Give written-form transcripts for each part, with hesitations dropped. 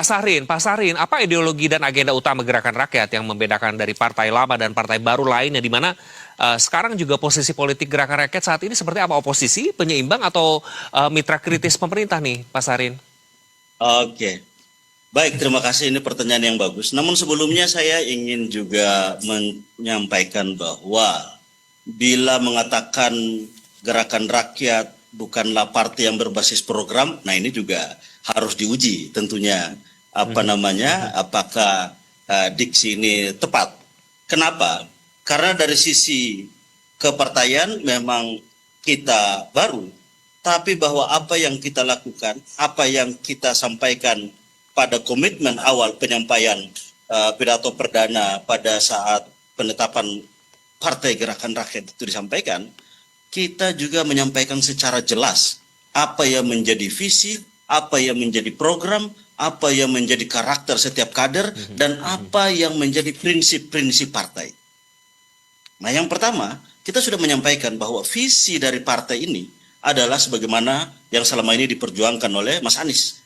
Pak Sarin, apa ideologi dan agenda utama Gerakan Rakyat yang membedakan dari partai lama dan partai baru lainnya, di mana sekarang juga posisi politik Gerakan Rakyat saat ini seperti apa? Oposisi, penyeimbang, atau mitra kritis pemerintah nih, Pak Sarin? Oke, baik, terima kasih, ini pertanyaan yang bagus. Namun sebelumnya saya ingin juga menyampaikan bahwa bila mengatakan Gerakan Rakyat bukanlah partai yang berbasis program, nah ini juga harus diuji tentunya apakah diksi ini tepat. Kenapa? Karena dari sisi kepartaian memang kita baru, tapi bahwa apa yang kita lakukan, apa yang kita sampaikan pada komitmen awal penyampaian pidato perdana pada saat penetapan Partai Gerakan Rakyat itu disampaikan, kita juga menyampaikan secara jelas apa yang menjadi visi, apa yang menjadi program, apa yang menjadi karakter setiap kader, dan apa yang menjadi prinsip-prinsip partai. Nah, yang pertama, kita sudah menyampaikan bahwa visi dari partai ini adalah sebagaimana yang selama ini diperjuangkan oleh Mas Anies.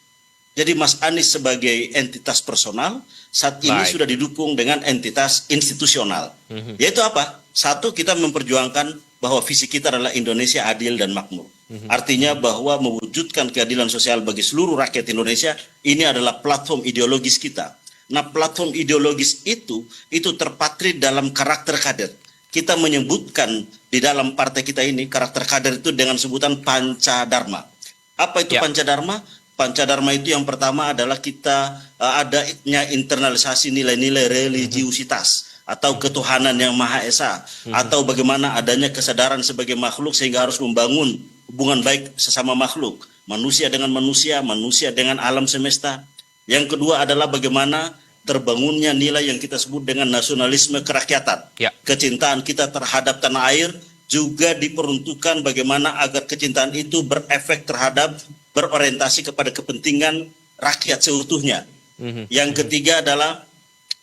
Jadi Mas Anies sebagai entitas personal, saat ini sudah didukung dengan entitas institusional. Yaitu apa? Satu, kita memperjuangkan bahwa visi kita adalah Indonesia adil dan makmur. Artinya bahwa mewujudkan keadilan sosial bagi seluruh rakyat Indonesia, ini adalah platform ideologis kita. Nah, platform ideologis itu terpatri dalam karakter kader. Kita menyebutkan di dalam partai kita ini, karakter kader itu dengan sebutan Pancadharma. Apa itu Pancadharma? Pancadharma itu yang pertama adalah kita adanya internalisasi nilai-nilai religiusitas atau ketuhanan yang Maha Esa, atau bagaimana adanya kesadaran sebagai makhluk sehingga harus membangun hubungan baik sesama makhluk, manusia dengan manusia, manusia dengan alam semesta. Yang kedua adalah bagaimana terbangunnya nilai yang kita sebut dengan nasionalisme kerakyatan. Kecintaan kita terhadap tanah air juga diperuntukkan bagaimana agar kecintaan itu berefek terhadap, berorientasi kepada kepentingan rakyat seutuhnya. Yang ketiga adalah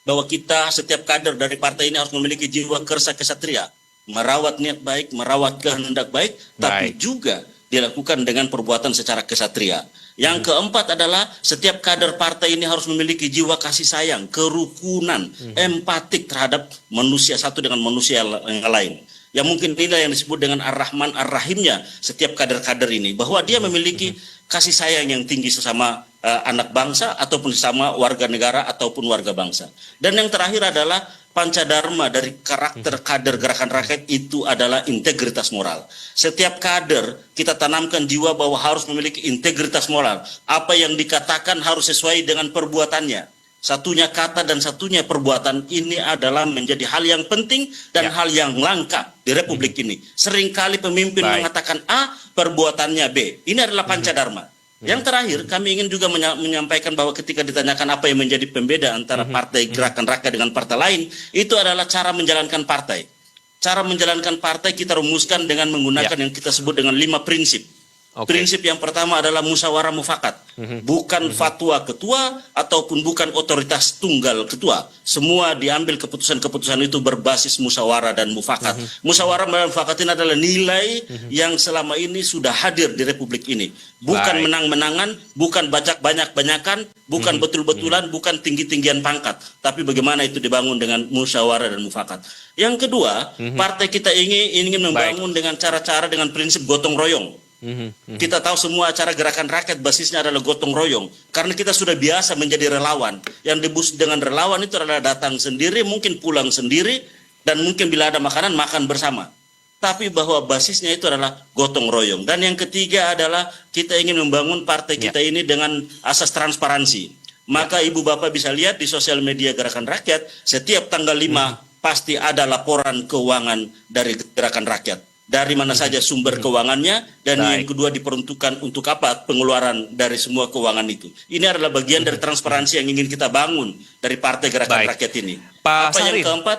bahwa kita, setiap kader dari partai ini harus memiliki jiwa kersa kesatria, merawat niat baik, merawat kehendak baik, tapi juga dilakukan dengan perbuatan secara kesatria. Yang keempat adalah setiap kader partai ini harus memiliki jiwa kasih sayang, kerukunan, empatik terhadap manusia satu dengan manusia yang lain. Yang mungkin nilai yang disebut dengan Ar-Rahman Ar-Rahimnya setiap kader-kader ini, bahwa dia memiliki kasih sayang yang tinggi sesama anak bangsa ataupun sesama warga negara ataupun warga bangsa. Dan yang terakhir adalah Pancadharma dari karakter kader Gerakan Rakyat itu adalah integritas moral. Setiap kader kita tanamkan jiwa bahwa harus memiliki integritas moral. Apa yang dikatakan harus sesuai dengan perbuatannya. Satunya kata dan satunya perbuatan, ini adalah menjadi hal yang penting dan hal yang langka di Republik ini. Seringkali pemimpin mengatakan A, perbuatannya B. Ini adalah Pancadharma. Yang terakhir, kami ingin juga menyampaikan bahwa ketika ditanyakan apa yang menjadi pembeda antara Partai Gerakan Rakyat dengan partai lain, itu adalah cara menjalankan partai. Cara menjalankan partai kita rumuskan dengan menggunakan yang kita sebut dengan 5 prinsip. Prinsip yang pertama adalah musyawarah mufakat. Bukan fatwa ketua ataupun bukan otoritas tunggal ketua. Semua diambil keputusan-keputusan itu berbasis musyawarah dan mufakat. Musyawarah dan mufakat ini adalah nilai yang selama ini sudah hadir di Republik ini. Bukan menang-menangan, bukan banyak-banyakan, bukan betul-betulan, bukan tinggi-tinggian pangkat. Tapi bagaimana itu dibangun dengan musyawarah dan mufakat. Yang kedua, partai kita ingin membangun dengan cara-cara dengan prinsip gotong royong. Kita tahu semua acara Gerakan Rakyat basisnya adalah gotong royong. Karena kita sudah biasa menjadi relawan. Yang disebut dengan relawan itu adalah datang sendiri, mungkin pulang sendiri, dan mungkin bila ada makanan, makan bersama. Tapi bahwa basisnya itu adalah gotong royong. Dan yang ketiga adalah kita ingin membangun partai kita ini dengan asas transparansi. Maka ibu bapak bisa lihat di sosial media Gerakan Rakyat, setiap tanggal 5 pasti ada laporan keuangan dari Gerakan Rakyat. Dari mana saja sumber keuangannya, dan yang kedua diperuntukkan untuk apa pengeluaran dari semua keuangan itu. Ini adalah bagian dari transparansi yang ingin kita bangun dari Partai Gerakan Rakyat ini. Pak Apa Sarin. yang keempat?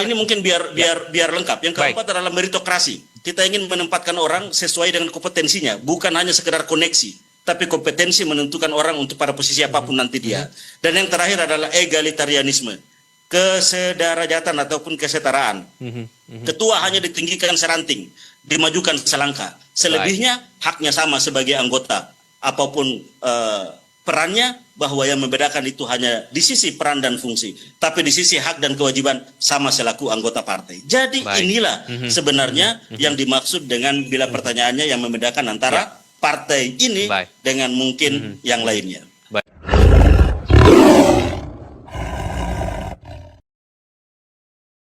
Ini mungkin biar lengkap. Yang keempat adalah meritokrasi. Kita ingin menempatkan orang sesuai dengan kompetensinya, bukan hanya sekedar koneksi, tapi kompetensi menentukan orang untuk pada posisi apapun nanti dia. Dan yang terakhir adalah egalitarianisme. Kesederajatan ataupun kesetaraan. Ketua hanya ditinggikan seranting, dimajukan selangkah. Selebihnya haknya sama sebagai anggota. Apapun perannya, bahwa yang membedakan itu hanya di sisi peran dan fungsi, tapi di sisi hak dan kewajiban sama selaku anggota partai. Jadi Baik. inilah sebenarnya yang dimaksud dengan bila pertanyaannya yang membedakan antara partai ini Baik. dengan mungkin yang lainnya.